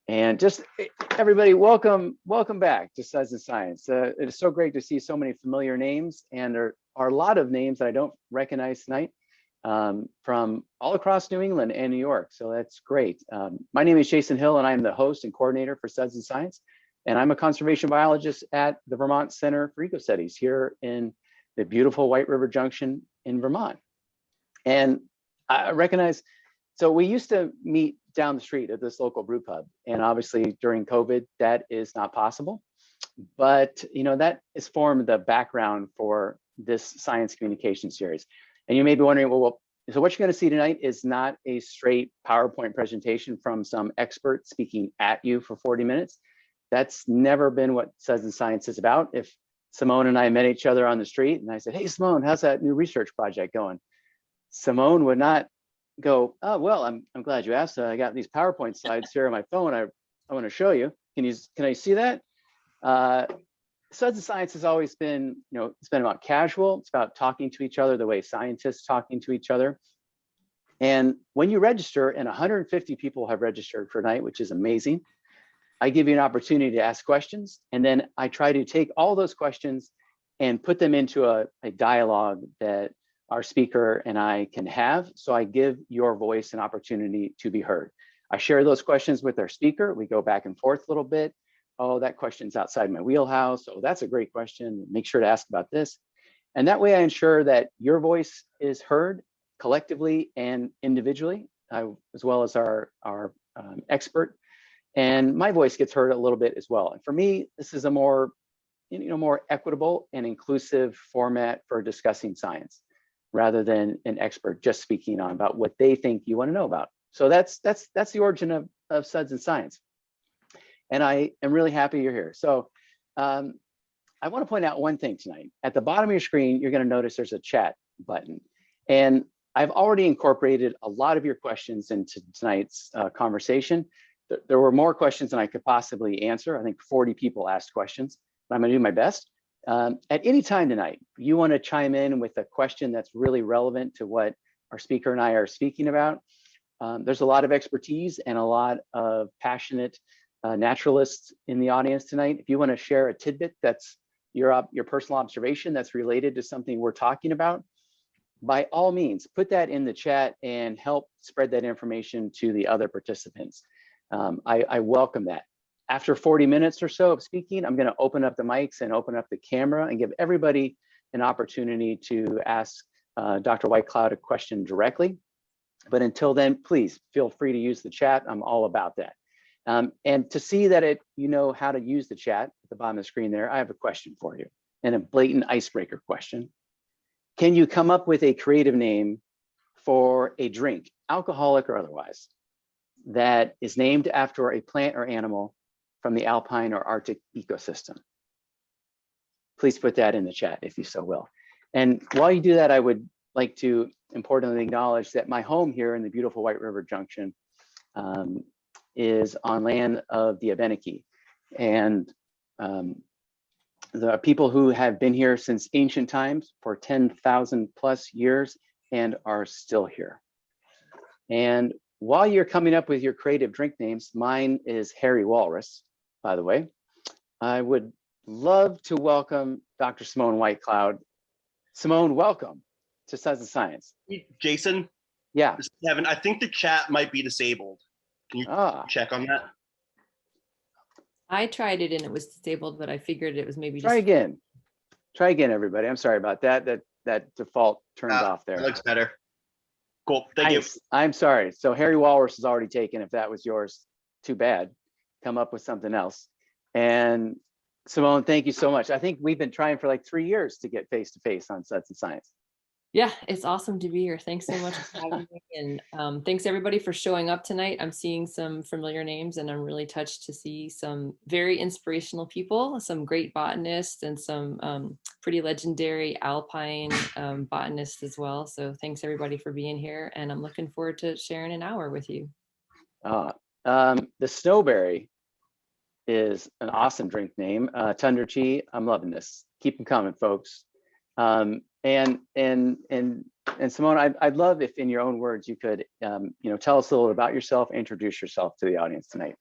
And just everybody, welcome back to Suds and Science. It is so great to see so many familiar names, and there are a lot of names that I don't recognize tonight from all across New England and New York. So that's great. My name is Jason Hill, and I'm the host and coordinator for Suds and Science. And I'm a conservation biologist at the Vermont Center for Eco Studies here in the beautiful White River Junction in Vermont. And I recognize, so we used to meet down the street at this local brew pub, and obviously during COVID, that is not possible. But that has formed the background for this science communication series. And you may be wondering, well, so what you're going to see tonight is not a straight PowerPoint presentation from some expert speaking at you for 40 minutes. That's never been what Suds and Science is about. If Simone and I met each other on the street and I said, "Hey, Simone, how's that new research project going?" Simone would not go, "Oh, well, I'm glad you asked. I got these PowerPoint slides here on my phone. I want to show you. Can I see that?" Suds and Science has always been, it's been about casual. It's about talking to each other the way scientists talking to each other. And when you register, and 150 people have registered for tonight, which is amazing, I give you an opportunity to ask questions, and then I try to take all those questions and put them into a dialogue that our speaker and I can have. So I give your voice an opportunity to be heard. I share those questions with our speaker. We go back and forth a little bit. "Oh, that question's outside my wheelhouse. Oh, that's a great question. Make sure to ask about this." And that way I ensure that your voice is heard collectively and individually, as well as our expert. And my voice gets heard a little bit as well. And for me, this is a more equitable and inclusive format for discussing science, rather than an expert just speaking on about what they think you want to know about. So that's the origin of Suds and Science. And I am really happy you're here. So I want to point out one thing tonight. At the bottom of your screen, you're going to notice there's a chat button. And I've already incorporated a lot of your questions into tonight's conversation. There were more questions than I could possibly answer. I think 40 people asked questions, but I'm going to do my best. At any time tonight, you want to chime in with a question that's really relevant to what our speaker and I are speaking about. There's a lot of expertise and a lot of passionate naturalists in the audience tonight. If you want to share a tidbit that's your personal observation that's related to something we're talking about, by all means, put that in the chat and help spread that information to the other participants. I welcome that. After 40 minutes or so of speaking, I'm going to open up the mics and open up the camera and give everybody an opportunity to ask Dr. Whitecloud a question directly. But until then, please feel free to use the chat. I'm all about that. And to see that you know how to use the chat at the bottom of the screen there, I have a question for you, and a blatant icebreaker question. Can you come up with a creative name for a drink, alcoholic or otherwise, that is named after a plant or animal from the Alpine or Arctic ecosystem? Please put that in the chat if you so will. And while you do that, I would like to importantly acknowledge that my home here in the beautiful White River Junction is on land of the Diapensia. And the people who have been here since ancient times for 10,000 plus years and are still here. And while you're coming up with your creative drink names, mine is Hairy Walrus, by the way. I would love to welcome Dr. Simone Whitecloud. Simone, welcome to Suds and Science. Jason? Yeah. Kevin, I think the chat might be disabled. Can you check on that? I tried it and it was disabled, but I figured it was maybe Try again. Try again, everybody. I'm sorry about that. That default turned off there. That looks better. Cool. Thank you. I'm sorry. So Hairy Walrus is already taken. If that was yours, too bad. Come up with something else. And Simone, thank you so much. I think we've been trying for like 3 years to get face-to-face on Suds and Science. Yeah, it's awesome to be here. Thanks so much for having me. And thanks everybody for showing up tonight. I'm seeing some familiar names and I'm really touched to see some very inspirational people, some great botanists and some pretty legendary alpine botanists as well. So thanks everybody for being here. And I'm looking forward to sharing an hour with you. The Snowberry is an awesome drink name. Tundra Tea, I'm loving this. Keep them coming, folks. And Simone, I'd love if in your own words you could, tell us a little about yourself, introduce yourself to the audience tonight.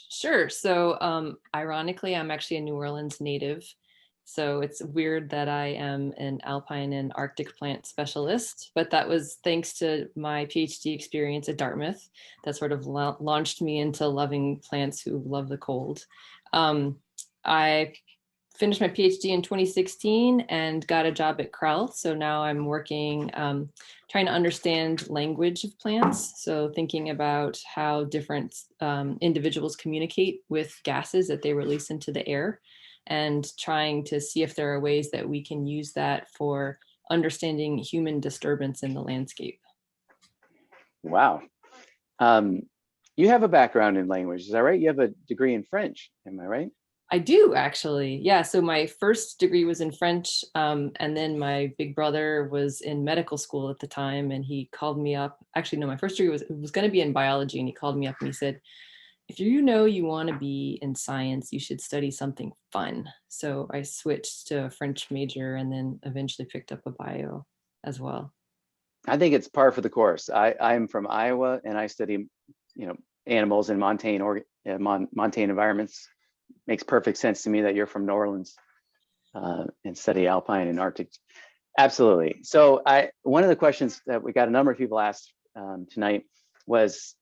Sure. So ironically, I'm actually a New Orleans native. So it's weird that I am an alpine and Arctic plant specialist, but that was thanks to my PhD experience at Dartmouth that sort of launched me into loving plants who love the cold. I finished my PhD in 2016 and got a job at Krell. So now I'm working, trying to understand language of plants. So thinking about how different individuals communicate with gases that they release into the air, and trying to see if there are ways that we can use that for understanding human disturbance in the landscape. Wow. You have a background in language, is that right? You have a degree in French, am I right? I do actually. Yeah. So my first degree was in French. And then my big brother was in medical school at the time. And he called me up. Actually, no, my first degree was going to be in biology. And he called me up and he said, if you know you want to be in science, you should study something fun. So I switched to a French major and then eventually picked up a bio as well. I think it's par for the course. I'm from Iowa and I study, animals in montane environments. Makes perfect sense to me that you're from New Orleans and study alpine and Arctic. Absolutely. So one of the questions that we got a number of people asked tonight was,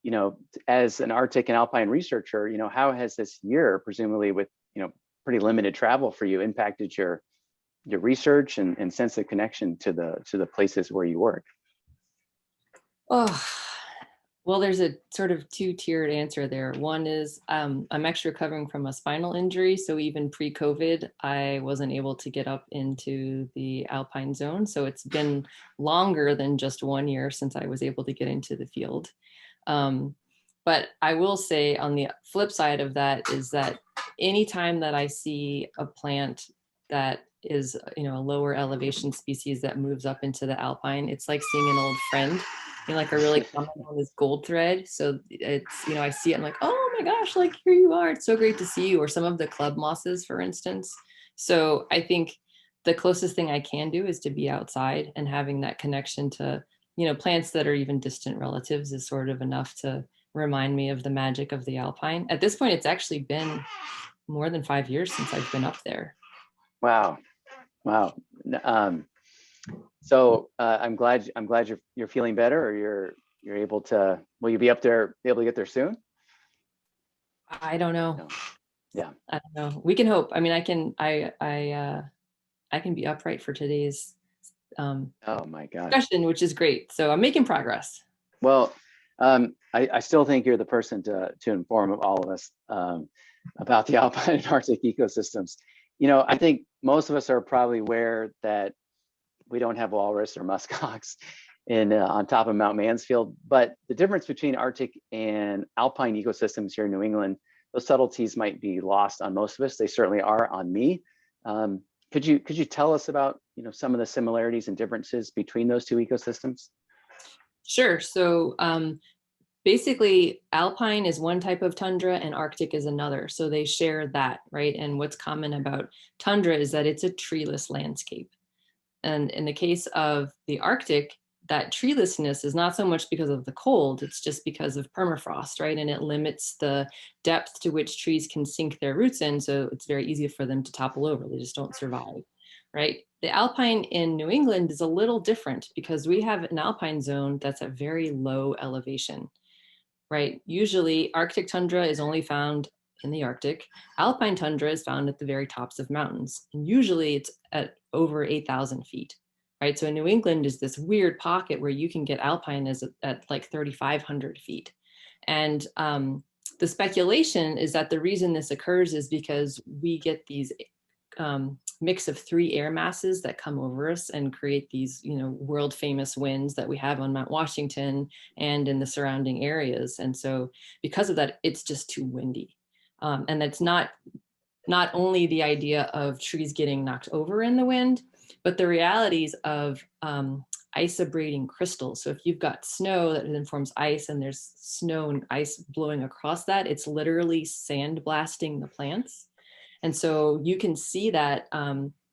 as an Arctic and alpine researcher, how has this year, presumably with, pretty limited travel for you, impacted your research and sense of connection to the places where you work? Oh, well, there's a sort of two-tiered answer there. One is I'm actually recovering from a spinal injury. So even pre-COVID, I wasn't able to get up into the alpine zone. So it's been longer than just 1 year since I was able to get into the field. But I will say on the flip side of that is that anytime that I see a plant that is, a lower elevation species that moves up into the alpine, it's like seeing an old friend. Like a really common one is gold thread. So it's, I see it, I'm like, oh my gosh, like here you are. It's so great to see you. Or some of the club mosses, for instance. So I think the closest thing I can do is to be outside, and having that connection to, plants that are even distant relatives is sort of enough to remind me of the magic of the alpine. At this point, it's actually been more than 5 years since I've been up there. Wow. So I'm glad you're feeling better, or you're able to. Will you be able to get there soon? I don't know. No. Yeah. I don't know. We can hope. I mean, I can be upright for today's oh my God, discussion, which is great. So I'm making progress. Well, I still think you're the person to inform all of us about the alpine and Arctic ecosystems. I think most of us are probably aware that we don't have walrus or muskox on top of Mount Mansfield, but the difference between Arctic and alpine ecosystems here in New England, those subtleties might be lost on most of us. They certainly are on me. Could you tell us about some of the similarities and differences between those two ecosystems? Sure. So basically, alpine is one type of tundra and Arctic is another. So they share that, right? And what's common about tundra is that it's a treeless landscape. And in the case of the Arctic, that treelessness is not so much because of the cold, it's just because of permafrost, right? And it limits the depth to which trees can sink their roots in. So it's very easy for them to topple over. They just don't survive, right? The alpine in New England is a little different because we have an alpine zone that's at very low elevation, right? Usually Arctic tundra is only found in the Arctic. Alpine tundra is found at the very tops of mountains. And usually it's at over 8,000 feet, right? So in New England is this weird pocket where you can get alpine at like 3,500 feet. And the speculation is that the reason this occurs is because we get these mix of three air masses that come over us and create these, world famous winds that we have on Mount Washington and in the surrounding areas. And so because of that, it's just too windy. And that's not only the idea of trees getting knocked over in the wind, but the realities of ice abrading crystals. So if you've got snow that then forms ice and there's snow and ice blowing across that, it's literally sandblasting the plants. And so you can see that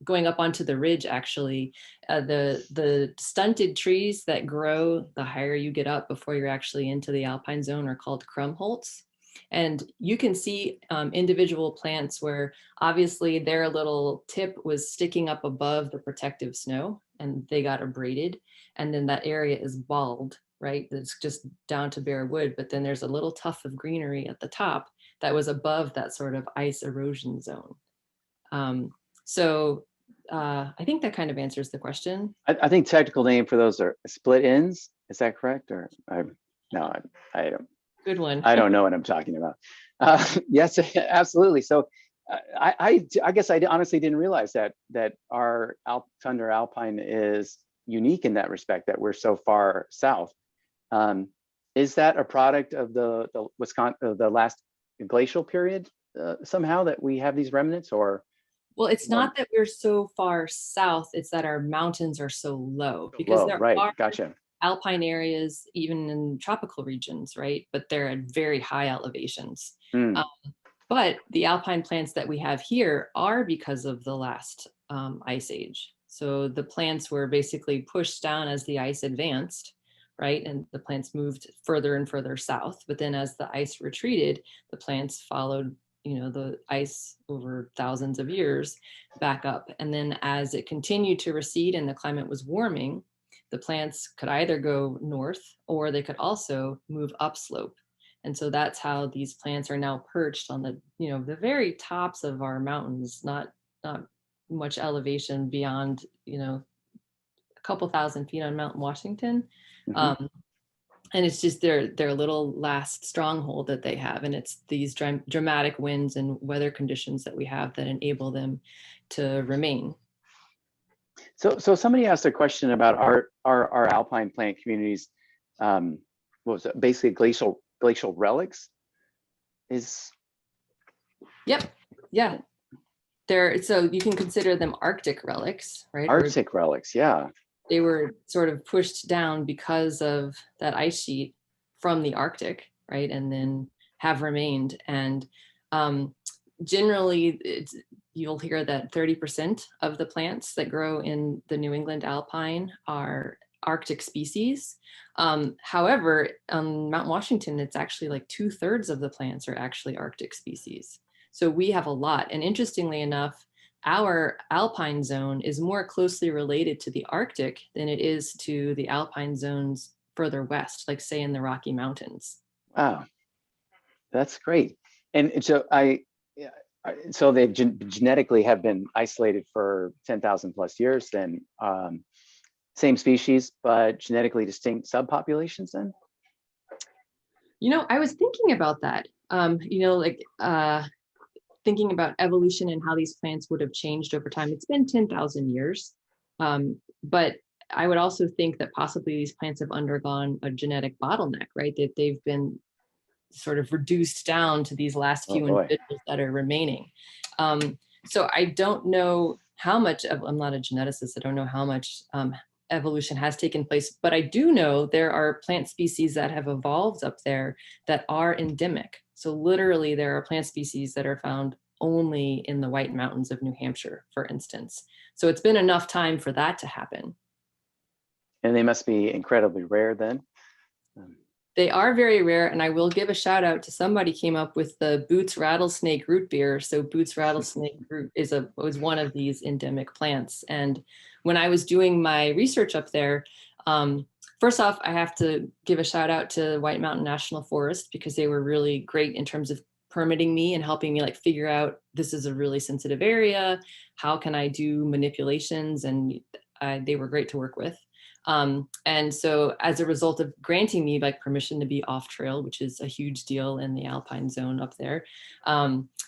going up onto the ridge, actually, the stunted trees that grow the higher you get up before you're actually into the alpine zone are called crumholts. And you can see individual plants where obviously their little tip was sticking up above the protective snow and they got abraded. And then that area is bald, right? It's just down to bare wood, but then there's a little tuft of greenery at the top that was above that sort of ice erosion zone. So I think that kind of answers the question. I think technical name for those are split ends. Is that correct? Or I don't. Good one. I don't know what I'm talking about. Yes, absolutely. So I guess I honestly didn't realize that our tundra alpine is unique in that respect, that we're so far south. Is that a product of the Wisconsin, the last glacial period somehow, that we have these remnants? Or well, it's not that we're so far south, it's that our mountains are so low, because there right, are gotcha. alpine areas even in tropical regions, right? But they're at very high elevations. But the alpine plants that we have here are because of the last ice age. So the plants were basically pushed down as the ice advanced, right? And the plants moved further and further south. But then as the ice retreated, the plants followed, the ice over thousands of years back up. And then as it continued to recede and the climate was warming, the plants could either go north or they could also move upslope. And so that's how these plants are now perched on the very tops of our mountains, not much elevation beyond, a couple thousand feet on Mount Washington. And it's just their little last stronghold that they have. And it's these dramatic winds and weather conditions that we have that enable them to remain. So somebody asked a question about our alpine plant communities. What was it? Basically glacial relics? Yep. Yeah. So you can consider them Arctic relics, right? Arctic relics, yeah. They were sort of pushed down because of that ice sheet from the Arctic, right? And then have remained. And generally, you'll hear that 30% of the plants that grow in the New England alpine are Arctic species. However, on Mount Washington, it's actually like 2/3 of the plants are actually Arctic species. So we have a lot. And interestingly enough, our alpine zone is more closely related to the Arctic than it is to the alpine zones further west, like say in the Rocky Mountains. Wow, that's great. And so they genetically have been isolated for 10,000 plus years then. Same species, but genetically distinct subpopulations then? I was thinking about that, thinking about evolution and how these plants would have changed over time. It's been 10,000 years, but I would also think that possibly these plants have undergone a genetic bottleneck, right? That they've been sort of reduced down to these last few individuals that are remaining. So I don't know how much I'm not a geneticist. I don't know how much evolution has taken place, but I do know there are plant species that have evolved up there that are endemic. So literally there are plant species that are found only in the White Mountains of New Hampshire, for instance. So it's been enough time for that to happen. And they must be incredibly rare then? They are very rare, and I will give a shout out to somebody came up with the Boots rattlesnake root beer. So Boots rattlesnake root was one of these endemic plants. And when I was doing my research up there, first off, I have to give a shout out to White Mountain National Forest because they were really great in terms of permitting me and helping me figure out this is a really sensitive area. How can I do manipulations? And they were great to work with. And so as a result of granting me permission to be off trail, which is a huge deal in the alpine zone up there,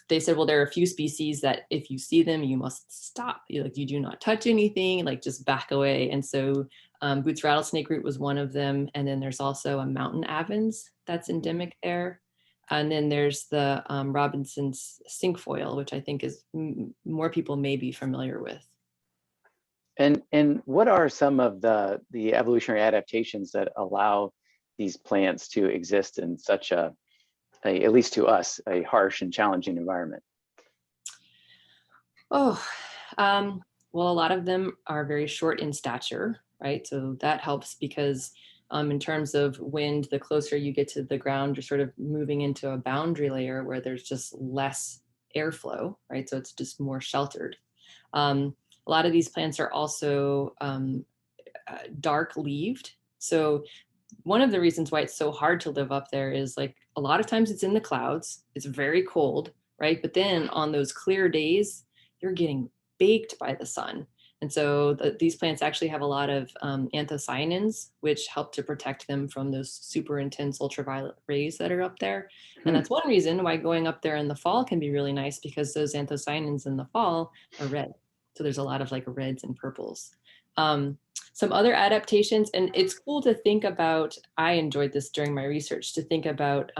they said, well, there are a few species that if you see them, you must stop. You do not touch anything, just back away. And so Boots rattlesnake root was one of them. And then there's also a mountain avens that's endemic there. And then there's the Robinson's cinquefoil, which I think is more people may be familiar with. And what are some of the evolutionary adaptations that allow these plants to exist in such at least to us, a harsh and challenging environment? Well, a lot of them are very short in stature, right? So that helps because in terms of wind, the closer you get to the ground, you're sort of moving into a boundary layer where there's just less airflow, right? So it's just more sheltered. A lot of these plants are also dark leaved. So one of the reasons why it's so hard to live up there is like a lot of times it's in the clouds, it's very cold, right? But then on those clear days, you're getting baked by the sun. And so these plants actually have a lot of anthocyanins, which help to protect them from those super intense ultraviolet rays that are up there. And that's one reason why going up there in the fall can be really nice, because those anthocyanins in the fall are red. So there's a lot of like reds and purples. Some other adaptations, and it's cool to think about, I enjoyed this during my research, to think about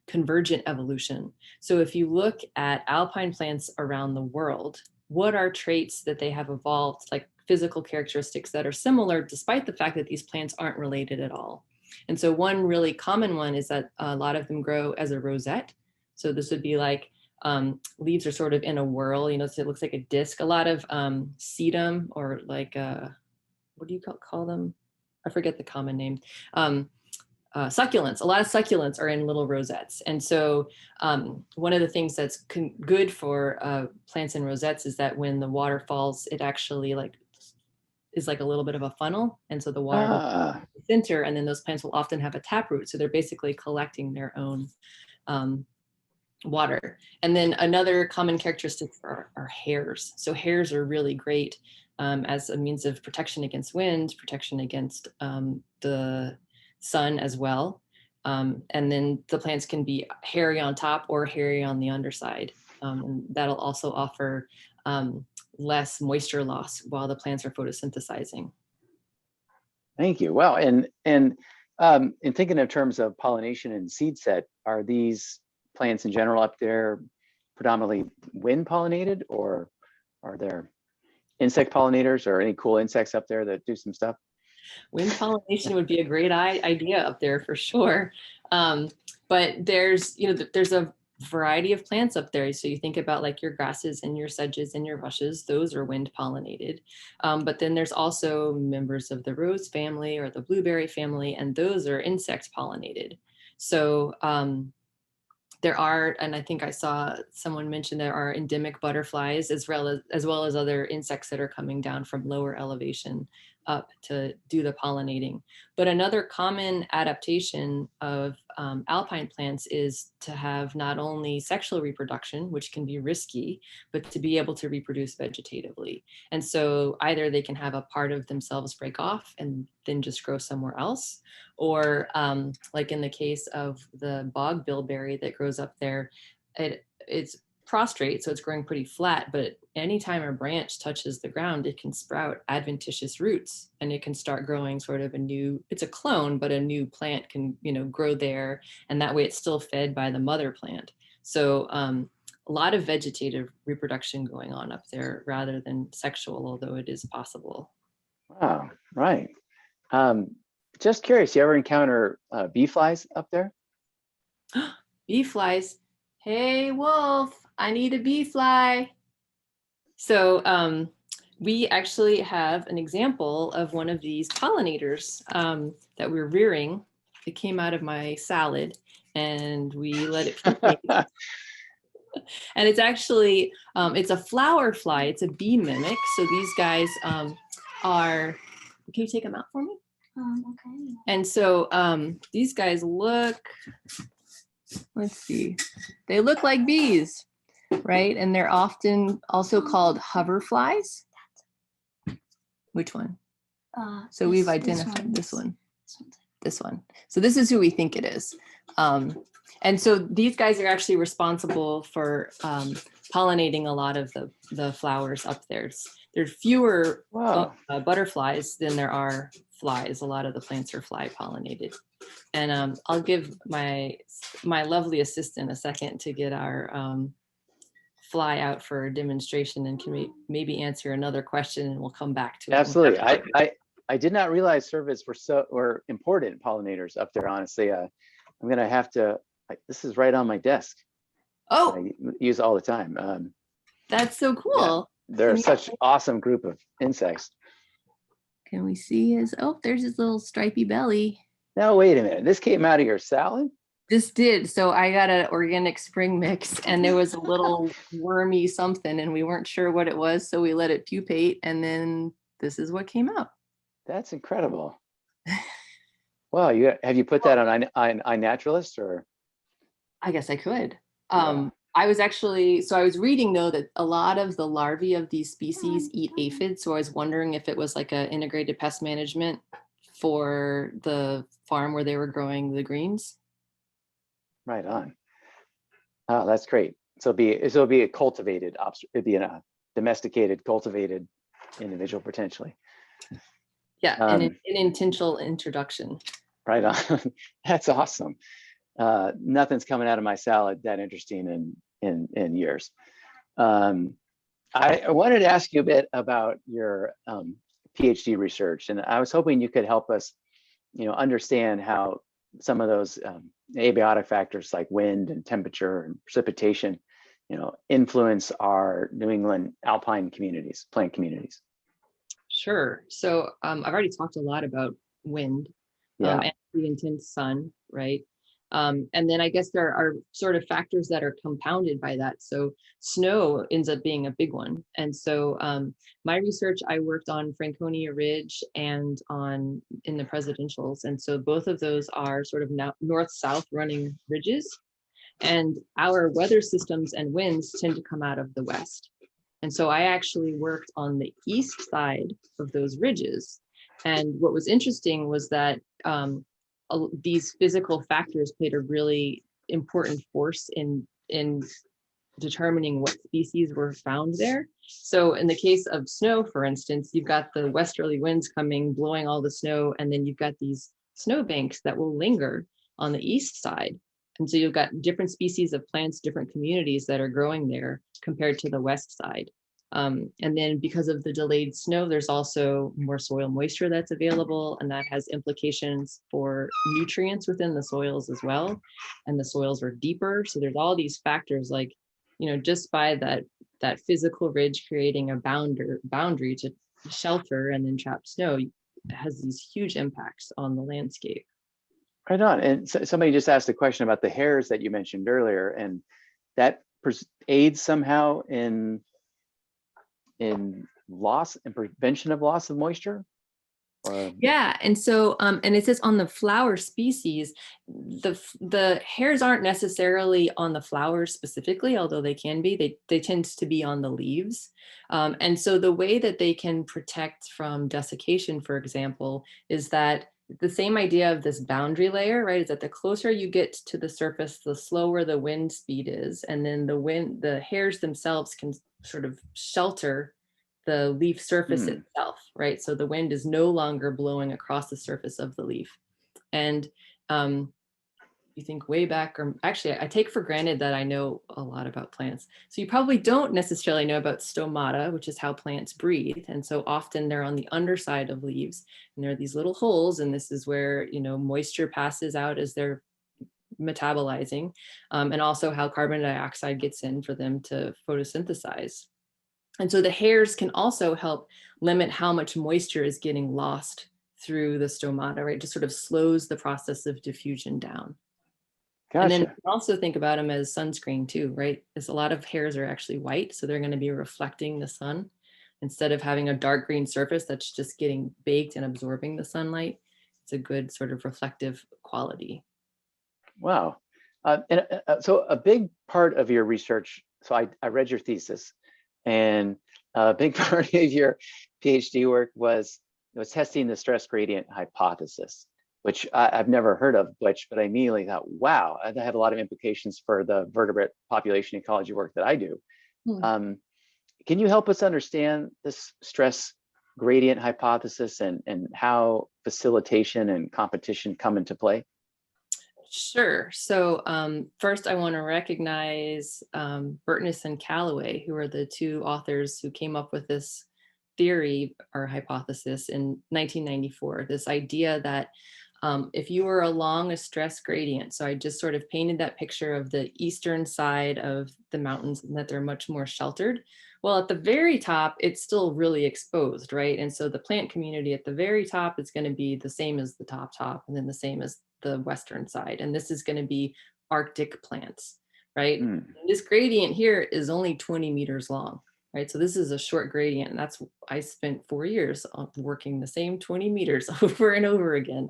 convergent evolution. So if you look at alpine plants around the world, what are traits that they have evolved, like physical characteristics that are similar, despite the fact that these plants aren't related at all? And so one really common one is that a lot of them grow as a rosette. So this would be like leaves are sort of in a whirl, you know, so it looks like a disc. A lot of sedum, or like, what do you call them? I forget the common name. Succulents. A lot of succulents are in little rosettes. And so one of the things that's good for plants in rosettes is that when the water falls, it actually like is like a little bit of a funnel. And so the water goes to the center, and then those plants will often have a taproot. So they're basically collecting their own water. And then another common characteristic are hairs. So hairs are really great as a means of protection against wind, protection against the sun as well. And then the plants can be hairy on top or hairy on the underside. And that'll also offer less moisture loss while the plants are photosynthesizing. Thank you. Wow. And in thinking of terms of pollination and seed set, are these plants in general up there predominantly wind pollinated, or are there insect pollinators or any cool insects up there that do some stuff? Wind pollination would be a great idea up there for sure. But there's a variety of plants up there. So you think about like your grasses and your sedges and your rushes, those are wind pollinated. But then there's also members of the rose family or the blueberry family, and those are insect pollinated. So there are, and I think I saw someone mention there are endemic butterflies as well as other insects that are coming down from lower elevation up to do the pollinating. But another common adaptation of alpine plants is to have not only sexual reproduction, which can be risky, but to be able to reproduce vegetatively. And so either they can have a part of themselves break off and then just grow somewhere else, or like in the case of the bog bilberry that grows up there, it's prostrate, so it's growing pretty flat, but anytime a branch touches the ground, it can sprout adventitious roots, and it can start growing sort of it's a clone, but a new plant can, grow there, and that way it's still fed by the mother plant. So a lot of vegetative reproduction going on up there rather than sexual, although it is possible. Wow, right. Just curious, you ever encounter bee-flies up there? Bee-flies. Hey, Wolf, I need a bee-fly. So we actually have an example of one of these pollinators that we're rearing. It came out of my salad, and we let it ferment. And it's actually, it's a flower fly. It's a bee mimic. So these guys can you take them out for me? Okay. And so these guys look, let's see, they look like bees, right? And they're often also called hoverflies. Which one? So we've identified this one. So this is who we think it is. And so these guys are actually responsible for pollinating a lot of the flowers up there. There's fewer butterflies than there are flies. A lot of the plants are fly pollinated. And I'll give my lovely assistant a second to get our fly out for a demonstration, and can maybe answer another question, and we'll come back to it. Absolutely. I did not realize cervids were important pollinators up there, honestly. I'm gonna have to, this is right on my desk. Oh, I use all the time. that's so cool. Yeah, they're such awesome group of insects. Can we see his, oh, there's his little stripy belly. Now, wait a minute. This came out of your salad? This did. So I got an organic spring mix and there was a little wormy something and we weren't sure what it was. So we let it pupate and then this is what came out. That's incredible. Wow. Have you put that on iNaturalist or? I guess I could. Yeah. I was reading though that a lot of the larvae of these species eat aphids. So I was wondering if it was like an integrated pest management for the farm where they were growing the greens. Right on. Oh, that's great. So it'll be a cultivated, it'd be a domesticated, cultivated individual potentially. Yeah, an intentional introduction. Right on. That's awesome. Nothing's coming out of my salad that interesting in years. I wanted to ask you a bit about your PhD research, and I was hoping you could help us, understand how some of those abiotic factors like wind and temperature and precipitation, influence our New England alpine communities, plant communities. Sure. So I've already talked a lot about wind and the intense sun, right? And then I guess there are sort of factors that are compounded by that. So snow ends up being a big one. And so my research, I worked on Franconia Ridge and in the presidentials. And so both of those are sort of north-south running ridges. And our weather systems and winds tend to come out of the west. And so I actually worked on the east side of those ridges. And what was interesting was that these physical factors played a really important force in determining what species were found there. So in the case of snow, for instance, you've got the westerly winds coming, blowing all the snow, and then you've got these snow banks that will linger on the east side. And so you've got different species of plants, different communities that are growing there compared to the west side. And then because of the delayed snow, there's also more soil moisture that's available, and that has implications for nutrients within the soils as well. And the soils are deeper. So there's all these factors like, just by that physical ridge creating a boundary to shelter and then trap snow has these huge impacts on the landscape. Right on. And somebody just asked a question about the hairs that you mentioned earlier, and that aids somehow in loss and prevention of loss of moisture? Yeah, and so and it says on the flower species, the hairs aren't necessarily on the flowers specifically, although they can be. They tend to be on the leaves, and so the way that they can protect from desiccation, for example, is that the same idea of this boundary layer, right? Is that the closer you get to the surface, the slower the wind speed is, and then the hairs themselves can sort of shelter the leaf surface itself, right? So the wind is no longer blowing across the surface of the leaf. And you think way back, or actually I take for granted that I know a lot about plants. So you probably don't necessarily know about stomata, which is how plants breathe. And so often they're on the underside of leaves and there are these little holes, and this is where, moisture passes out as they're metabolizing, and also how carbon dioxide gets in for them to photosynthesize. And so the hairs can also help limit how much moisture is getting lost through the stomata, right? It just sort of slows the process of diffusion down. Gotcha. And then you can also think about them as sunscreen too, right? Because a lot of hairs are actually white, so they're going to be reflecting the sun. Instead of having a dark green surface that's just getting baked and absorbing the sunlight, it's a good sort of reflective quality. Wow. So a big part of your research, so I read your thesis, and a big part of your PhD work was testing the stress gradient hypothesis, which I've never heard of, but I immediately thought, wow, that had a lot of implications for the vertebrate population ecology work that I do. Can you help us understand this stress gradient hypothesis and how facilitation and competition come into play? Sure. So first, I want to recognize Burtness and Callaway, who are the two authors who came up with this theory or hypothesis in 1994. This idea that if you were along a stress gradient, so I just sort of painted that picture of the eastern side of the mountains and that they're much more sheltered. Well, at the very top, it's still really exposed, right? And so the plant community at the very top is going to be the same as the top, and then the same as the western side. And this is going to be Arctic plants, right? This gradient here is only 20 meters long, right? So this is a short gradient. And I spent 4 years working the same 20 meters over and over again.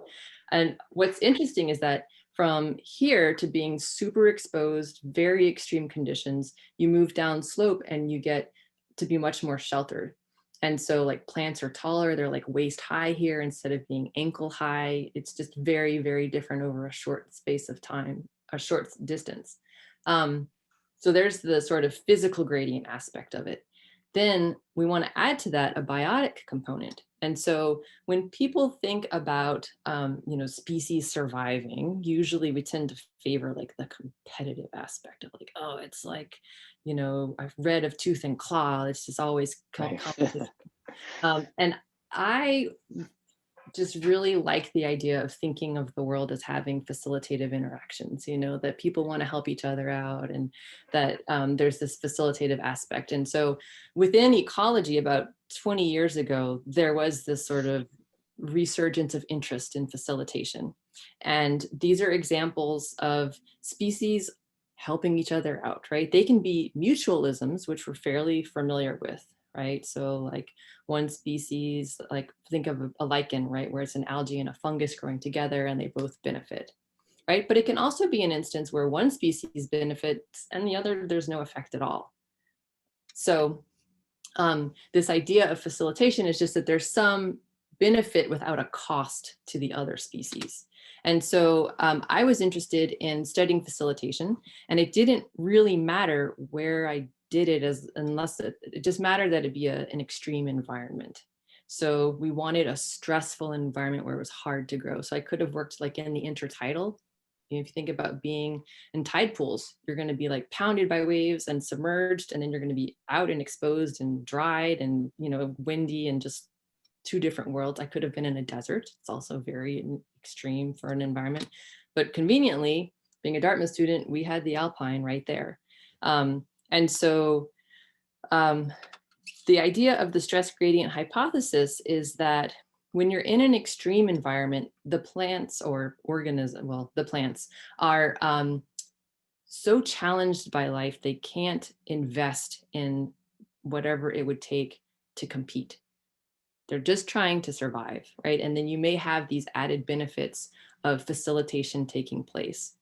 And what's interesting is that from here to being super exposed, very extreme conditions, you move down slope and you get to be much more sheltered. And so like plants are taller, they're like waist high here instead of being ankle high. It's just very, very different over a short space of time, a short distance. So there's the sort of physical gradient aspect of it. Then we want to add to that a biotic component. And so when people think about, species surviving, usually we tend to favor like the competitive aspect of like, oh, it's like, I've read of tooth and claw. It's just always competition. And I just really like the idea of thinking of the world as having facilitative interactions, that people want to help each other out and that there's this facilitative aspect. And so within ecology, about 20 years ago, there was this sort of resurgence of interest in facilitation. And these are examples of species helping each other out, right? They can be mutualisms, which we're fairly familiar with, right? So like one species, like think of a lichen, right? Where it's an algae and a fungus growing together and they both benefit, right? But it can also be an instance where one species benefits and the other, there's no effect at all. So this idea of facilitation is just that there's some benefit without a cost to the other species. And so I was interested in studying facilitation, and it didn't really matter where I did it unless it just mattered that it be an extreme environment. So we wanted a stressful environment where it was hard to grow. So I could have worked like in the intertidal. If you think about being in tide pools, you're going to be like pounded by waves and submerged, and then you're going to be out and exposed and dried and, windy and just two different worlds. I could have been in a desert. It's also very extreme for an environment, but conveniently, being a Dartmouth student, we had the Alpine right there. And so the idea of the stress gradient hypothesis is that when you're in an extreme environment, the plants or the plants are so challenged by life, they can't invest in whatever it would take to compete. They're just trying to survive, right? And then you may have these added benefits of facilitation taking place.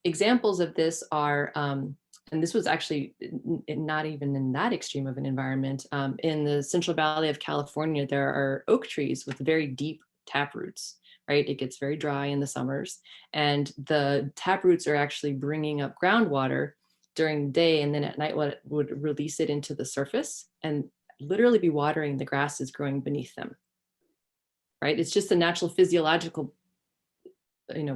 Examples of this are, and this was actually not even in that extreme of an environment. In the Central Valley of California, there are oak trees with very deep taproots, right? It gets very dry in the summers, and the taproots are actually bringing up groundwater during the day, and then at night would release it into the surface and literally be watering the grasses growing beneath them, right? It's just a natural physiological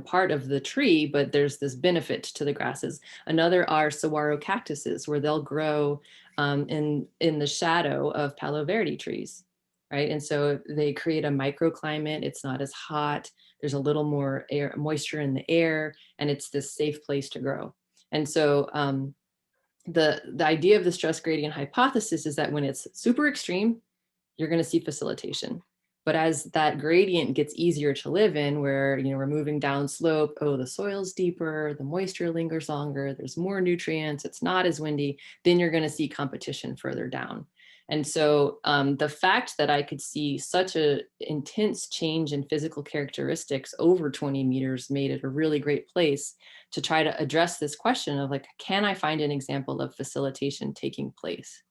part of the tree, but there's this benefit to the grasses. Another are saguaro cactuses, where they'll grow in the shadow of Palo Verde trees, right? And so they create a microclimate. It's not as hot. There's a little more moisture in the air, and it's this safe place to grow. And so the idea of the stress gradient hypothesis is that when it's super extreme, you're going to see facilitation. But as that gradient gets easier to live in, where we're moving down slope, the soil's deeper, the moisture lingers longer, there's more nutrients, it's not as windy, then you're going to see competition further down. And so the fact that I could see such an intense change in physical characteristics over 20 meters made it a really great place to try to address this question of like, can I find an example of facilitation taking place?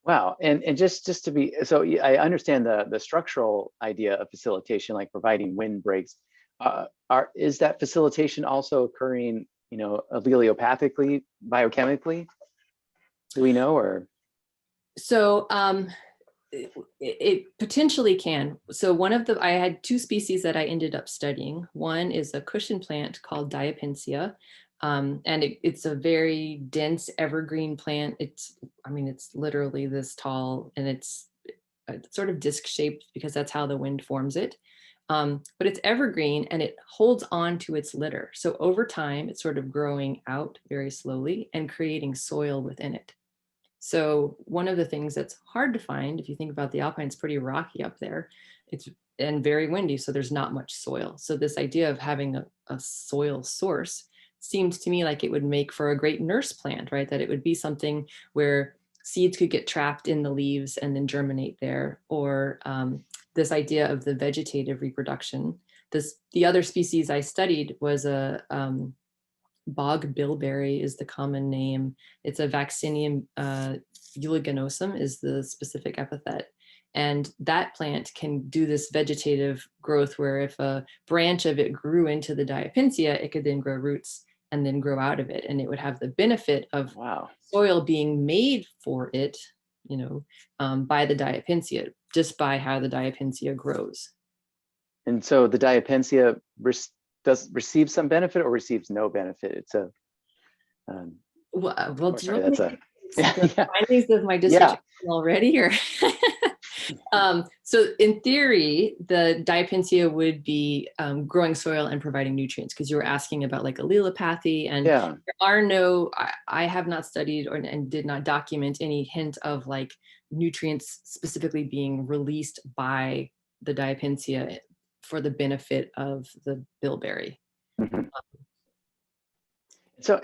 Wow, and just to be, so I understand the structural idea of facilitation, like providing windbreaks. Is that facilitation also occurring, alleliopathically, biochemically? Do we know, or? So it potentially can. So I had two species that I ended up studying. One is a cushion plant called Diapensia. And it's a very dense evergreen plant. It's literally this tall, and it's sort of disc shaped because that's how the wind forms it. But it's evergreen and it holds on to its litter. So over time, it's sort of growing out very slowly and creating soil within it. So one of the things that's hard to find, if you think about the Alpine, it's pretty rocky up there. It's and very windy, so there's not much soil. So this idea of having a soil source seems to me like it would make for a great nurse plant, right? That it would be something where seeds could get trapped in the leaves and then germinate there, or this idea of the vegetative reproduction. The other species I studied was a bog bilberry is the common name. It's a Vaccinium uliginosum is the specific epithet. And that plant can do this vegetative growth where if a branch of it grew into the Diapensia, it could then grow roots and then grow out of it. And it would have the benefit of soil being made for it, by the Diapensia, just by how the Diapensia grows. And so the Diapensia does receive some benefit or receives no benefit? It's a the findings of my dissertation already, or so in theory, the Diapensia would be growing soil and providing nutrients, because you were asking about like allelopathy, and there are no, I have not studied and did not document any hint of like nutrients specifically being released by the Diapensia for the benefit of the bilberry. Mm-hmm. So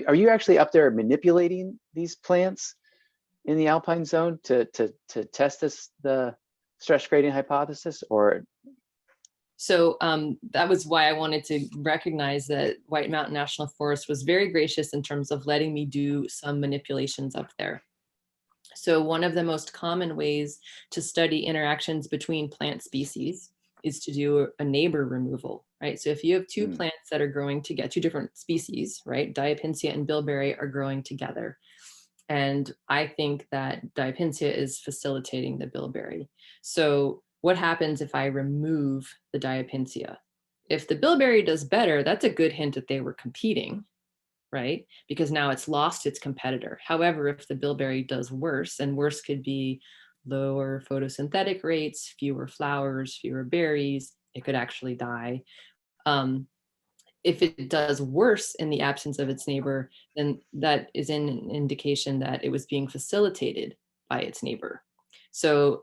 are you actually up there manipulating these plants in the Alpine zone to test the stress gradient hypothesis, or? So that was why I wanted to recognize that White Mountain National Forest was very gracious in terms of letting me do some manipulations up there. So one of the most common ways to study interactions between plant species is to do a neighbor removal, right? So if you have two plants that are growing together, two different species, right? Diapensia and bilberry are growing together. And I think that Diapensia is facilitating the bilberry. So what happens if I remove the Diapensia? If the bilberry does better, that's a good hint that they were competing, right? Because now it's lost its competitor. However, if the bilberry does worse, and worse could be lower photosynthetic rates, fewer flowers, fewer berries, it could actually die. If it does worse in the absence of its neighbor, then that is an indication that it was being facilitated by its neighbor. So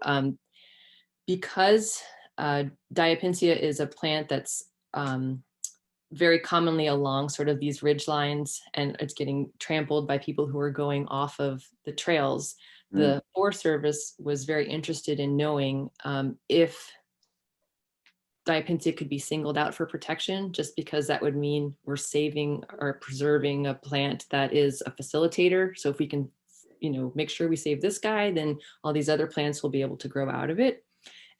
because Diapensia is a plant that's very commonly along sort of these ridge lines, and it's getting trampled by people who are going off of the trails, the Forest Service was very interested in knowing if Diapensia could be singled out for protection, just because that would mean we're saving or preserving a plant that is a facilitator. So if we can, make sure we save this guy, then all these other plants will be able to grow out of it.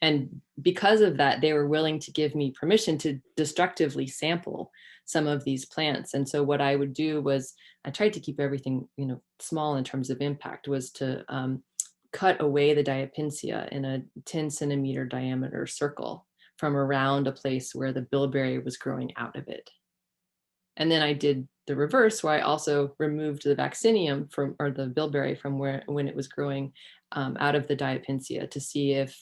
And because of that, they were willing to give me permission to destructively sample some of these plants. And so what I would do was, I tried to keep everything, small in terms of impact, was to cut away the Diapensia in a 10 centimeter diameter circle from around a place where the bilberry was growing out of it. And then I did the reverse, where I also removed the vaccinium or the bilberry from when it was growing out of the Diapensia, to see if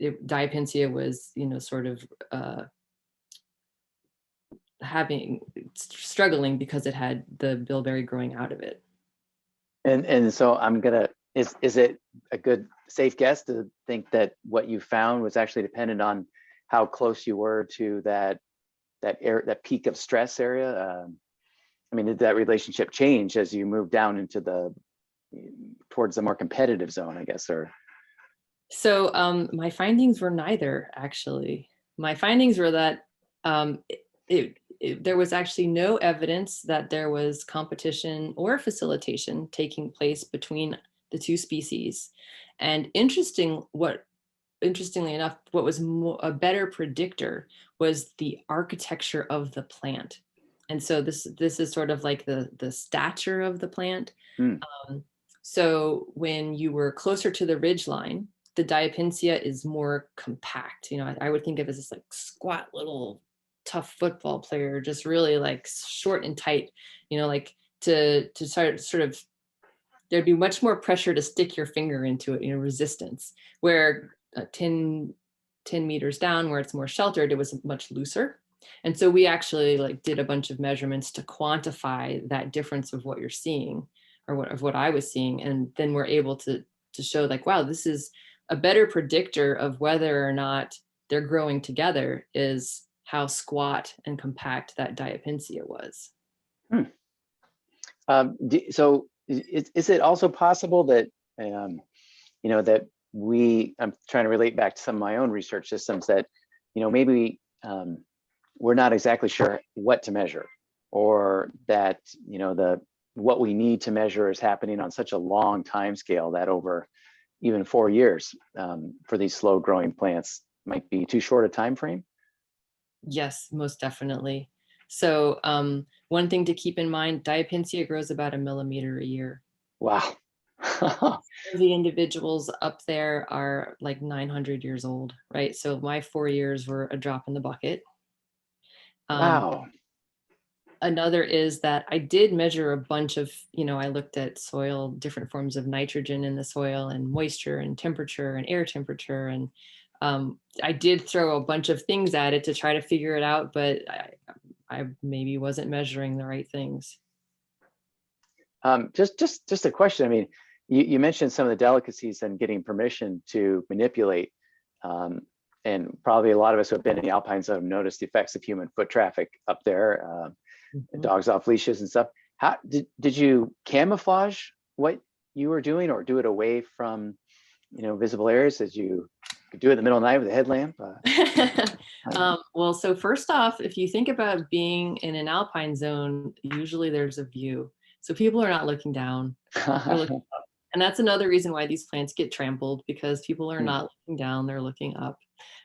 Diapensia was, sort of struggling because it had the bilberry growing out of it. And so is it a good safe guess to think that what you found was actually dependent on how close you were to that peak of stress area? Did that relationship change as you moved down towards the more competitive zone, I guess, or? So my findings were neither, actually. My findings were that there was actually no evidence that there was competition or facilitation taking place between the two species. And interestingly enough, what was a better predictor was the architecture of the plant. And so this is sort of like the stature of the plant. So when you were closer to the ridge line, the Diapensia is more compact. I would think of it as this like squat little tough football player, just really like short and tight, like to sort of, there'd be much more pressure to stick your finger into it, resistance, where 10 10 meters down where it's more sheltered, it was much looser. And so we actually like did a bunch of measurements to quantify that difference of what you're seeing, or of what I was seeing. And then we're able to show like, wow, this is a better predictor of whether or not they're growing together, is how squat and compact that Diapensia was. So is it also possible that, that I'm trying to relate back to some of my own research systems, that, maybe we're not exactly sure what to measure, or that, what we need to measure is happening on such a long time scale that over even 4 years for these slow growing plants might be too short a time frame? Yes, most definitely. So one thing to keep in mind, Diapensia grows about 1 millimeter a year. Wow. The individuals up there are like 900 years old, right? So my 4 years were a drop in the bucket. Wow. Another is that I did measure a bunch of, I looked at soil, different forms of nitrogen in the soil, and moisture and temperature and air temperature. And I did throw a bunch of things at it to try to figure it out, but I maybe wasn't measuring the right things. Just a question. I mean, you mentioned some of the delicacies and getting permission to manipulate. And probably a lot of us who have been in the Alpine zone have noticed the effects of human foot traffic up there, dogs off leashes and stuff. How did you camouflage what you were doing, or do it away from, visible areas? Did you do it in the middle of the night with a headlamp? Well, so first off, if you think about being in an Alpine zone, usually there's a view. So people are not looking down, they're looking up. And that's another reason why these plants get trampled, because people are not looking down, they're looking up.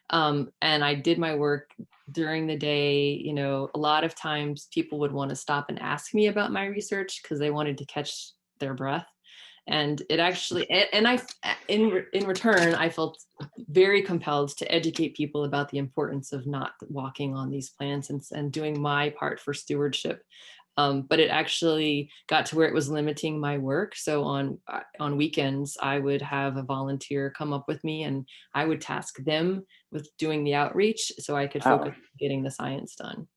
And I did my work during the day. A lot of times people would want to stop and ask me about my research because they wanted to catch their breath. And it actually, and in return, I felt very compelled to educate people about the importance of not walking on these plants and doing my part for stewardship. But it actually got to where it was limiting my work. So on weekends, I would have a volunteer come up with me, and I would task them with doing the outreach so I could focus on getting the science done.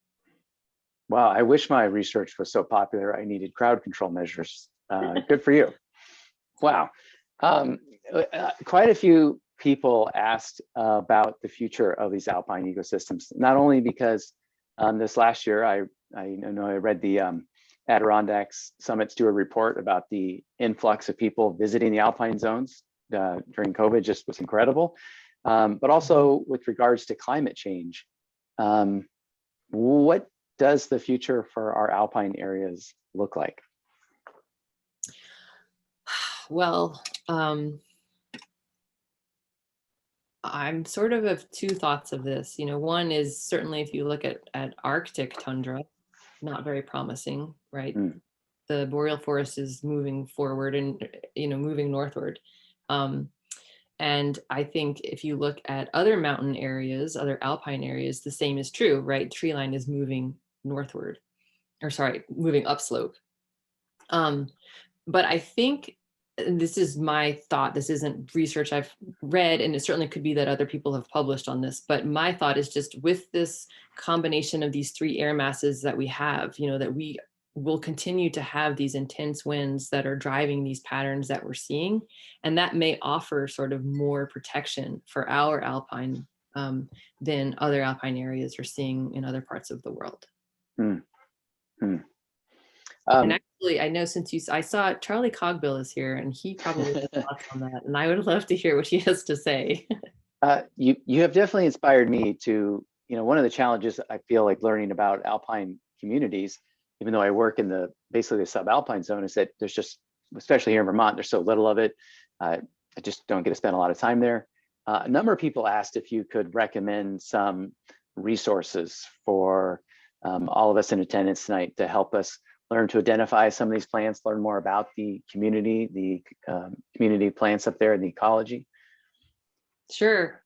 Wow, I wish my research was so popular I needed crowd control measures. Good for you. Wow. Quite a few people asked about the future of these alpine ecosystems, not only because this last year I know I read the Adirondacks Summit Steward report about the influx of people visiting the alpine zones during COVID, just was incredible. But also with regards to climate change, what does the future for our alpine areas look like? Well, I'm sort of two thoughts of this. One is certainly if you look at Arctic tundra, not very promising, right? The boreal forest is moving forward and, moving northward. And I think if you look at other mountain areas, other alpine areas, the same is true, right? Tree line is moving northward, or sorry, moving upslope. But I think, and this is my thought, this isn't research I've read, and it certainly could be that other people have published on this, but my thought is just with this combination of these three air masses that we have, that we will continue to have these intense winds that are driving these patterns that we're seeing. And that may offer sort of more protection for our alpine than other alpine areas are seeing in other parts of the world. And actually, I know I saw Charlie Cogbill is here, and he probably has thoughts on that, and I would love to hear what he has to say. You have definitely inspired me to, one of the challenges I feel like learning about alpine communities, even though I work in basically the subalpine zone, is that there's just, especially here in Vermont, there's so little of it. I just don't get to spend a lot of time there. A number of people asked if you could recommend some resources for all of us in attendance tonight to help us learn to identify some of these plants, learn more about the community plants up there and the ecology. Sure.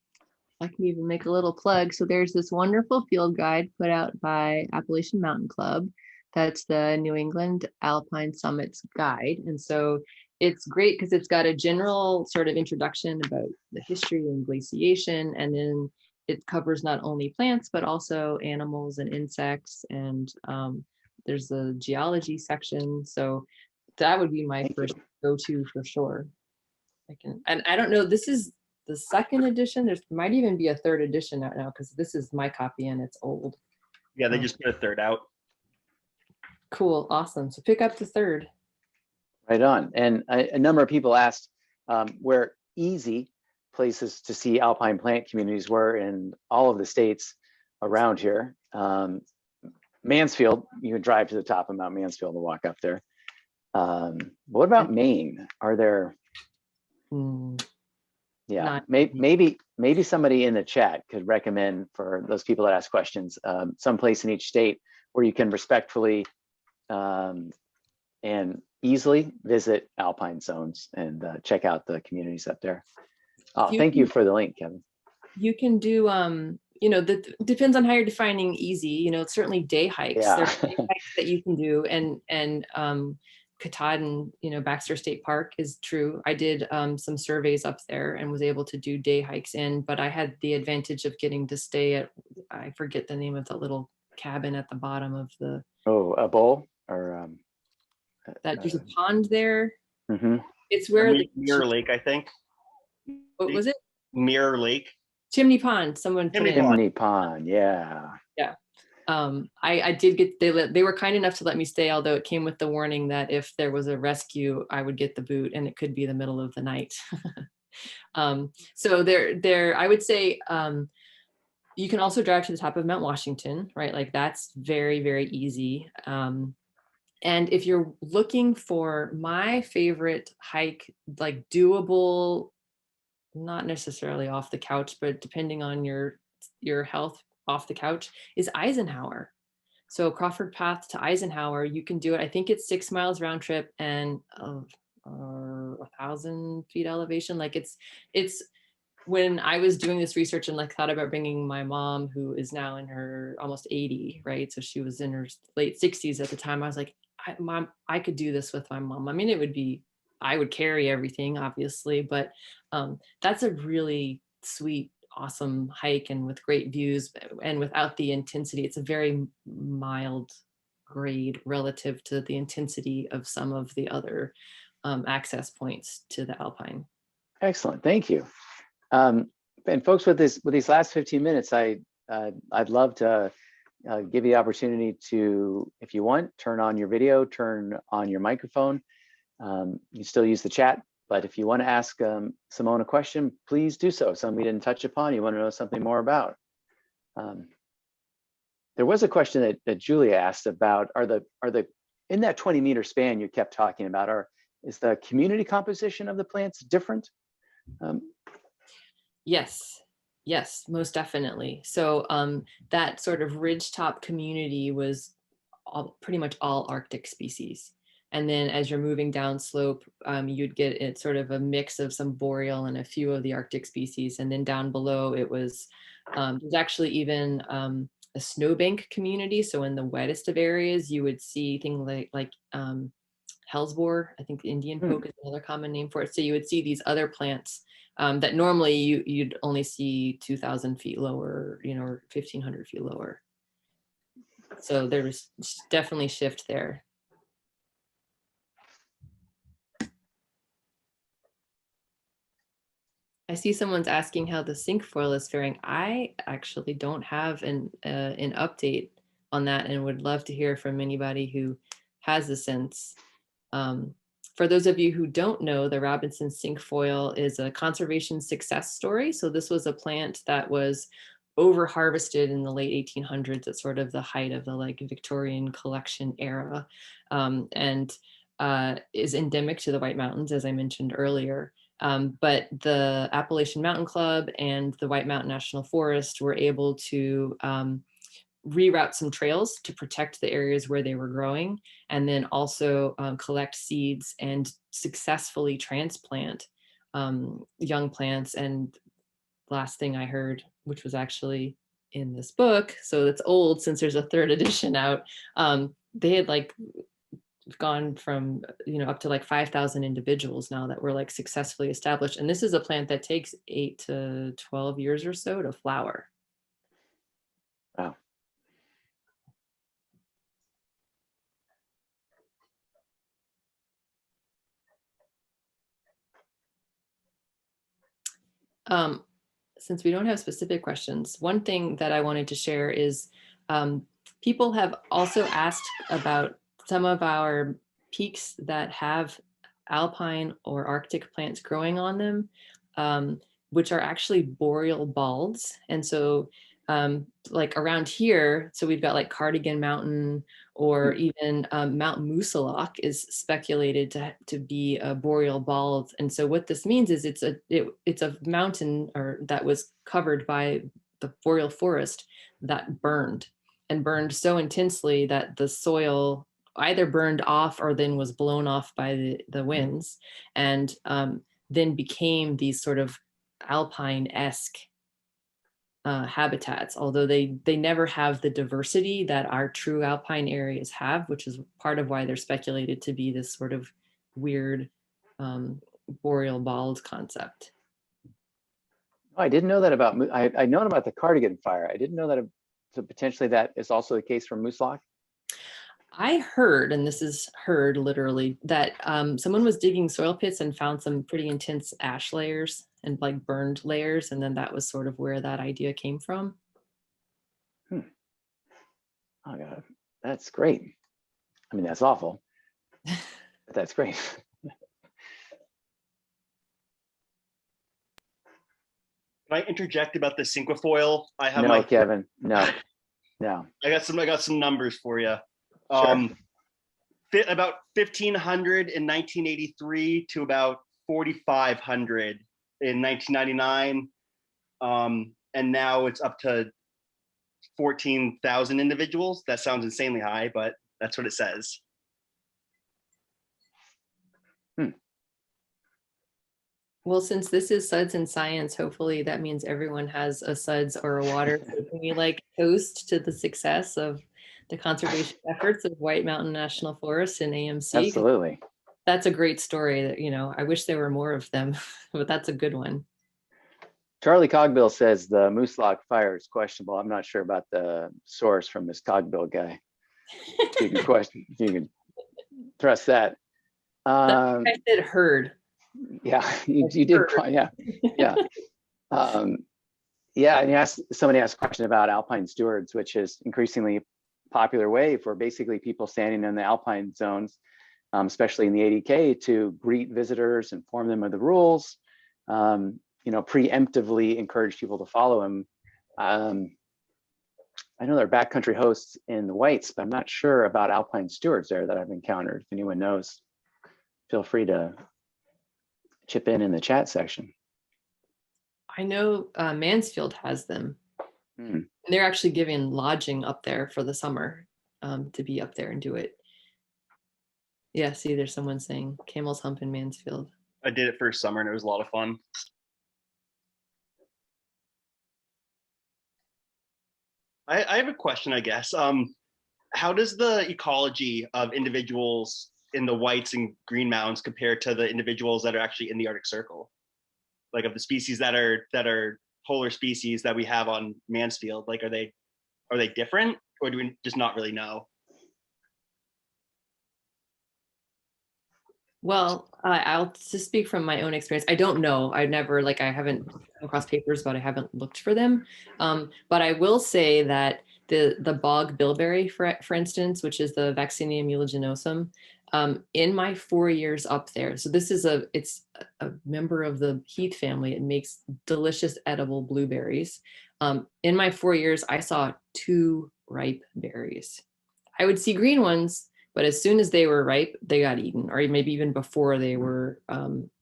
I can even make a little plug. So there's this wonderful field guide put out by Appalachian Mountain Club. That's the New England Alpine Summits Guide. And so it's great because it's got a general sort of introduction about the history and glaciation. And then it covers not only plants, but also animals and insects. And there's a geology section. So that would be my first go-to for sure. And I don't know, this is the second edition. There might even be a third edition out now because this is my copy and it's old. Yeah, they just put a third out. Cool, awesome. So pick up the third. Right on. And a number of people asked where easy places to see alpine plant communities were in all of the states around here. Mansfield, you can drive to the top of Mount Mansfield and walk up there. What about Maine? Are there? Yeah, maybe somebody in the chat could recommend for those people that ask questions, some place in each state where you can respectfully and easily visit alpine zones and check out the communities up there. Oh, thank you for the link, Kevin. You can do, that depends on how you're defining easy. It's certainly day hikes. Yeah. There are day hikes that you can do, and Katahdin, Baxter State Park is true. I did some surveys up there and was able to do day hikes in, but I had the advantage of getting to stay at, I forget the name of the little cabin at the bottom of the. Oh, a bowl or. That there's a pond there. Mm-hmm. It's where Mirror Lake, I think. What was it? Mirror Lake. Chimney Pond. Chimney Pond. Yeah. Yeah. I did get, they were kind enough to let me stay, although it came with the warning that if there was a rescue, I would get the boot and it could be the middle of the night. So there, I would say, you can also drive to the top of Mount Washington, right? Like that's very, very easy. And if you're looking for my favorite hike, like doable, not necessarily off the couch, but depending on your health, off the couch, is Eisenhower. So Crawford Path to Eisenhower, you can do it. I think it's 6 miles round trip and 1,000 feet elevation. Like it's when I was doing this research and like thought about bringing my mom, who is now in her almost 80, right? So she was in her late 60s at the time. I was like, Mom, I could do this with my mom. I mean, I would carry everything, obviously, but that's a really sweet, awesome hike and with great views and without the intensity. It's a very mild grade relative to the intensity of some of the other access points to the Alpine. Excellent, thank you. And folks, with these last 15 minutes, I'd love to give you the opportunity to, if you want, turn on your video, turn on your microphone. You still use the chat, but if you want to ask Simone a question, please do so. Something we didn't touch upon, you want to know something more about. There was a question that Julia asked about, are the in that 20-meter span you kept talking about, is the community composition of the plants different? Yes, most definitely. So that sort of ridgetop community was pretty much all Arctic species. And then as you're moving down slope, you'd get it sort of a mix of some boreal and a few of the Arctic species. And then down below it was, there's actually even a snowbank community. So in the wettest of areas, you would see things like hellebore. I think the Indian poke is another common name for it. So you would see these other plants that normally you'd only see 2,000 feet lower, or 1,500 feet lower. So there was definitely shift there. I see someone's asking how the cinquefoil is faring. I actually don't have an update on that and would love to hear from anybody who has a sense. For those of you who don't know, the Robinson cinquefoil is a conservation success story. So this was a plant that was over harvested in the late 1800s at sort of the height of the Victorian collection era, and is endemic to the White Mountains, as I mentioned earlier. But the Appalachian Mountain Club and the White Mountain National Forest were able to reroute some trails to protect the areas where they were growing, and then also collect seeds and successfully transplant young plants. And last thing I heard, which was actually in this book, so it's old since there's a third edition out, they had gone from up to 5,000 individuals now that were successfully established. And this is a plant that takes 8 to 12 years or so to flower. Since we don't have specific questions, one thing that I wanted to share is people have also asked about some of our peaks that have alpine or Arctic plants growing on them, which are actually boreal balds. And so like around here, so we've got like Cardigan Mountain, or even Mount Mooselock is speculated to be a boreal bald. And so what this means is it's a mountain or that was covered by the boreal forest that burned so intensely that the soil either burned off or then was blown off by the winds, and then became these sort of alpine-esque habitats, although they never have the diversity that our true alpine areas have, which is part of why they're speculated to be this sort of weird boreal bald concept. Oh, I didn't know that about, I known about the Cardigan fire. I didn't know that, so potentially that is also the case for Mooselock. I heard, and this is heard literally, that someone was digging soil pits and found some pretty intense ash layers and like burned layers. And then that was sort of where that idea came from. Oh God, that's great. I mean, that's awful, but that's great. Can I interject about the cinquefoil? I have no, Kevin, no. I got some numbers for you. Sure. About 1,500 in 1983 to about 4,500 in 1999, and now it's up to 14,000 individuals. That sounds insanely high, but that's what it says. Well, since this is Suds and Science, hopefully that means everyone has a Suds or a water. Can we like toast to the success of the conservation efforts of White Mountain National Forest and AMC? Absolutely. That's a great story that, you know, I wish there were more of them, but that's a good one. Charlie Cogbill says the Mooselock Fire is questionable. I'm not sure about the source from this Cogbill guy. You can trust that. I said heard. Yeah, you did. Yeah. Yeah, and somebody asked a question about Alpine Stewards, which is increasingly popular way for basically people standing in the Alpine zones, especially in the 80K, to greet visitors, inform them of the rules, preemptively encourage people to follow him. I know there are backcountry hosts in the Whites, but I'm not sure about Alpine Stewards there that I've encountered. If anyone knows, feel free to chip in the chat section. I know Mansfield has them. And they're actually giving lodging up there for the summer to be up there and do it. Yeah, see, there's someone saying Camel's Hump in Mansfield. I did it first summer and it was a lot of fun. I have a question, I guess. How does the ecology of individuals in the Whites and Green Mountains compare to the individuals that are actually in the Arctic Circle? Like of the species that are polar species that we have on Mansfield, like are they different, or do we just not really know? Well, I'll just speak from my own experience. I don't know. I haven't come across papers, but I haven't looked for them. But I will say that the bog bilberry, for instance, which is the Vaccinium uliginosum, in my 4 years up there. So this is it's a member of the heath family. It makes delicious edible blueberries. In my 4 years, I saw 2 ripe berries. I would see green ones, but as soon as they were ripe, they got eaten, or maybe even before they were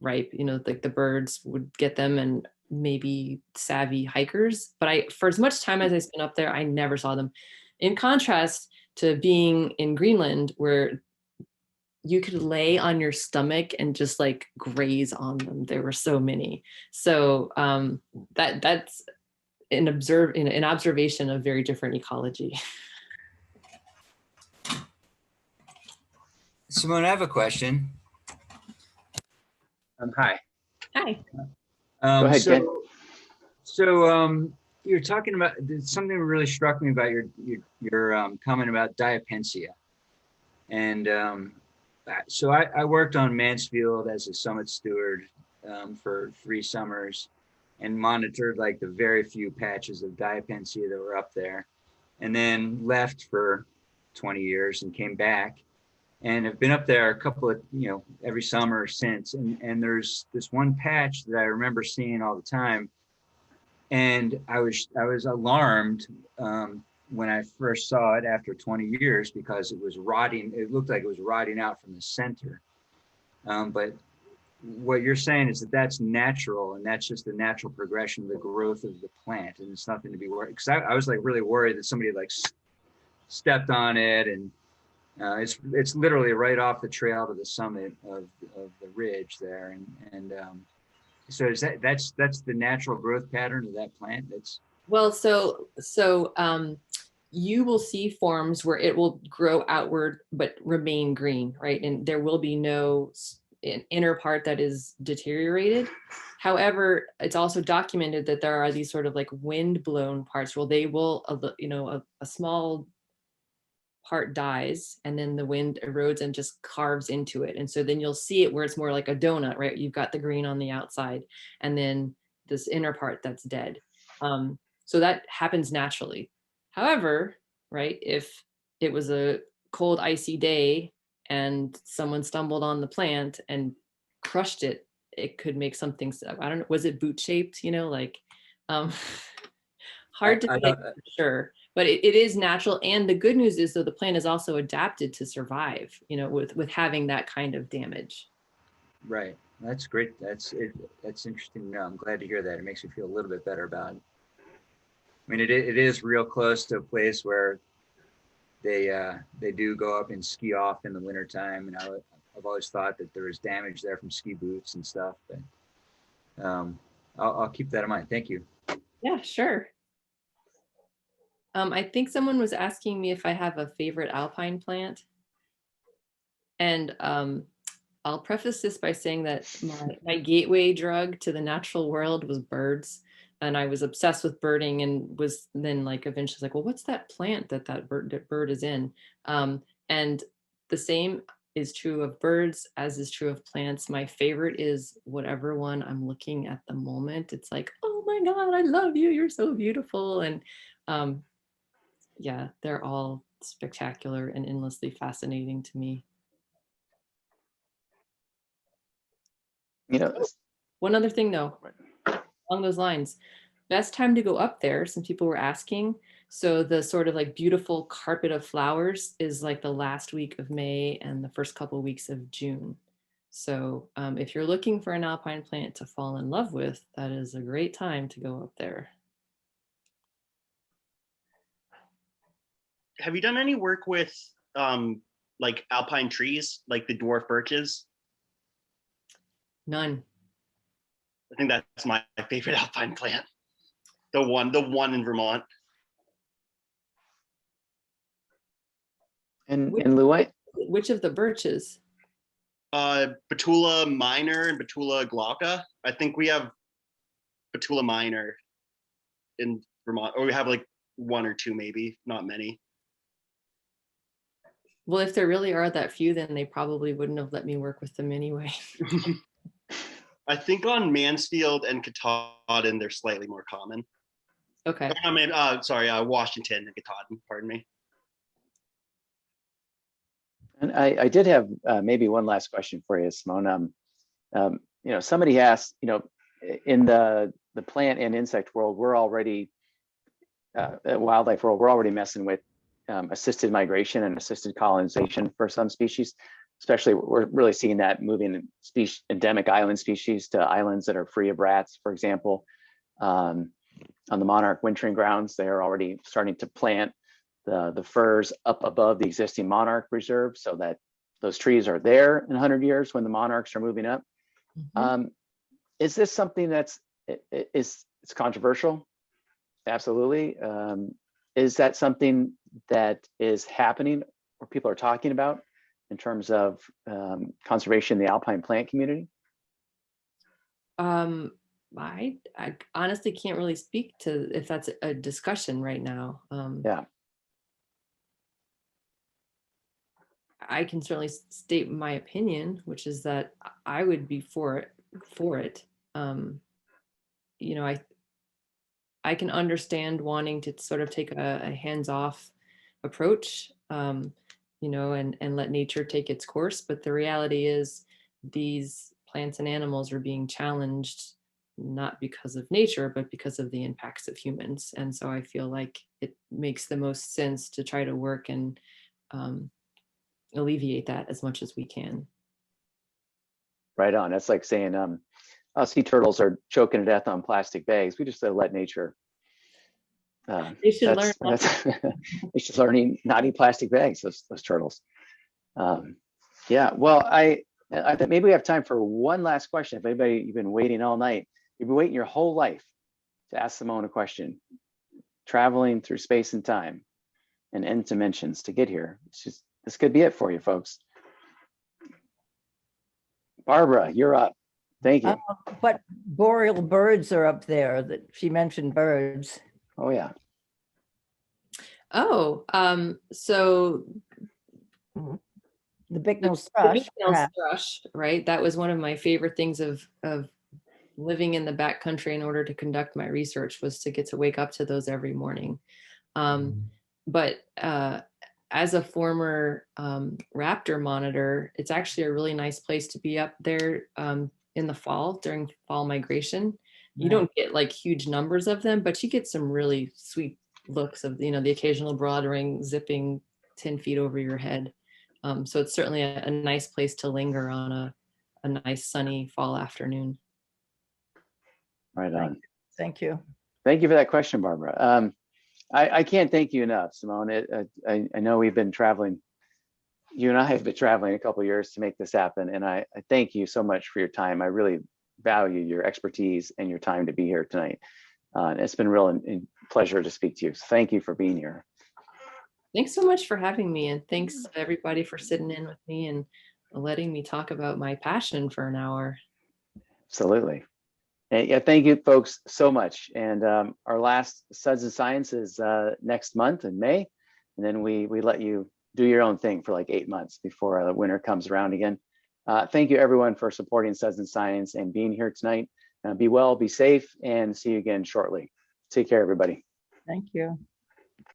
ripe, like the birds would get them and maybe savvy hikers. But for as much time as I spent up there, I never saw them. In contrast to being in Greenland, where you could lay on your stomach and just like graze on them. There were so many. So that's an observation of very different ecology. Simone, I have a question. Hi. Hi. Go ahead, Ken. So you're talking about something that really struck me about your comment about Diapensia. And so I worked on Mansfield as a summit steward for 3 summers. and monitored like the very few patches of Diapensia that were up there, and then left for 20 years and came back and have been up there a couple of, every summer since. And there's this one patch that I remember seeing all the time. And I was alarmed when I first saw it after 20 years, because it was rotting. It looked like it was rotting out from the center. But what you're saying is that that's natural, and that's just the natural progression of the growth of the plant, and it's nothing to be worried. Because I was like really worried that somebody like stepped on it, and it's literally right off the trail to the summit of the ridge there, and so is that's the natural growth pattern of that plant? That's Well, so you will see forms where it will grow outward but remain green, right? And there will be no an inner part that is deteriorated. However, it's also documented that there are these sort of like wind blown parts where they will, a small part dies and then the wind erodes and just carves into it. And so then you'll see it where it's more like a donut, right? You've got the green on the outside and then this inner part that's dead. So that happens naturally. However, right, if it was a cold, icy day and someone stumbled on the plant and crushed it, it could make something, I don't know, was it boot shaped, hard to say for sure, but it is natural. And the good news is, though, the plant is also adapted to survive, with having that kind of damage. right. That's great. That's interesting to know. I'm glad to hear that. It makes me feel a little bit better about it. I mean, it is real close to a place where they do go up and ski off in the wintertime. And I've always thought that there was damage there from ski boots and stuff, but I'll keep that in mind. Thank you. Yeah, sure. I think someone was asking me if I have a favorite alpine plant. And I'll preface this by saying that my gateway drug to the natural world was birds. And I was obsessed with birding and was then like eventually like, well, what's that plant that bird is in? And the same is true of birds as is true of plants. My favorite is whatever one I'm looking at the moment. It's like, oh my God, I love you. You're so beautiful. And yeah, they're all spectacular and endlessly fascinating to me. One other thing though, along those lines, best time to go up there, some people were asking. So the sort of like beautiful carpet of flowers is like the last week of May and the first couple of weeks of June. So if you're looking for an alpine plant to fall in love with, that is a great time to go up there. Have you done any work with like alpine trees, like the dwarf birches? None. I think that's my favorite alpine plant. The one in Vermont. And Lou, Which of the birches? Betula minor and Betula glauca. I think we have Betula minor in Vermont, or we have like one or two, maybe, not many. Well, if there really are that few, then they probably wouldn't have let me work with them anyway. I think on Mansfield and Katahdin, they're slightly more common. Okay. I mean, Washington and Katahdin, pardon me. and I did have maybe one last question for you, Simone. Somebody asked, in the plant and insect world, we're already wildlife world, we're already messing with assisted migration and assisted colonization for some species. Especially, we're really seeing that moving endemic island species to islands that are free of rats, for example. On the monarch wintering grounds, they're already starting to plant the firs up above the existing monarch reserve so that those trees are there in 100 years when the monarchs are moving up. Mm-hmm. Is this something it's controversial? Absolutely. Is that something that is happening or people are talking about in terms of conservation in the alpine plant community? I honestly can't really speak to if that's a discussion right now. Yeah. I can certainly state my opinion, which is that I would be for it. you know, I can understand wanting to sort of take a hands-off approach, you know, and let nature take its course. But the reality is these plants and animals are being challenged not because of nature, but because of the impacts of humans. And so I feel like it makes the most sense to try to work and alleviate that as much as we can. Right on. That's like saying sea turtles are choking to death on plastic bags. We just let nature. They should learn. They should learn not eat plastic bags. Those turtles. Yeah. Well, I think maybe we have time for one last question. If anybody, you've been waiting all night, you've been waiting your whole life to ask Simone a question, traveling through space and time and nth dimensions to get here. This could be it for you, folks. Barbara, you're up. Thank you. What boreal birds are up there? That she mentioned birds. Oh yeah. Oh, so The Bicknell the thrush. Bicknell perhaps. thrush, right? That was one of my favorite things of living in the backcountry in order to conduct my research, was to get to wake up to those every morning. But as a former raptor monitor, it's actually a really nice place to be up there in the fall, during fall migration. You don't get like huge numbers of them, but you get some really sweet looks of, you know, the occasional broad-wing zipping 10 feet over your head. So it's certainly a nice place to linger on a nice sunny fall afternoon. Right on. Thank you. Thank you for that question, Barbara. I can't thank you enough, Simone. I know we've been traveling. You and I have been traveling a couple of years to make this happen, and I thank you so much for your time. I really value your expertise and your time to be here tonight. It's been real pleasure to speak to you. So thank you for being here. Thanks so much for having me, and thanks everybody for sitting in with me and letting me talk about my passion for an hour. Absolutely. And yeah, thank you folks so much. And our last Suds and Science is next month in May. And then we let you do your own thing for like 8 months before the winter comes around again. Thank you everyone for supporting Suds and Science and being here tonight. Be well, be safe, and see you again shortly. Take care, everybody. Thank you.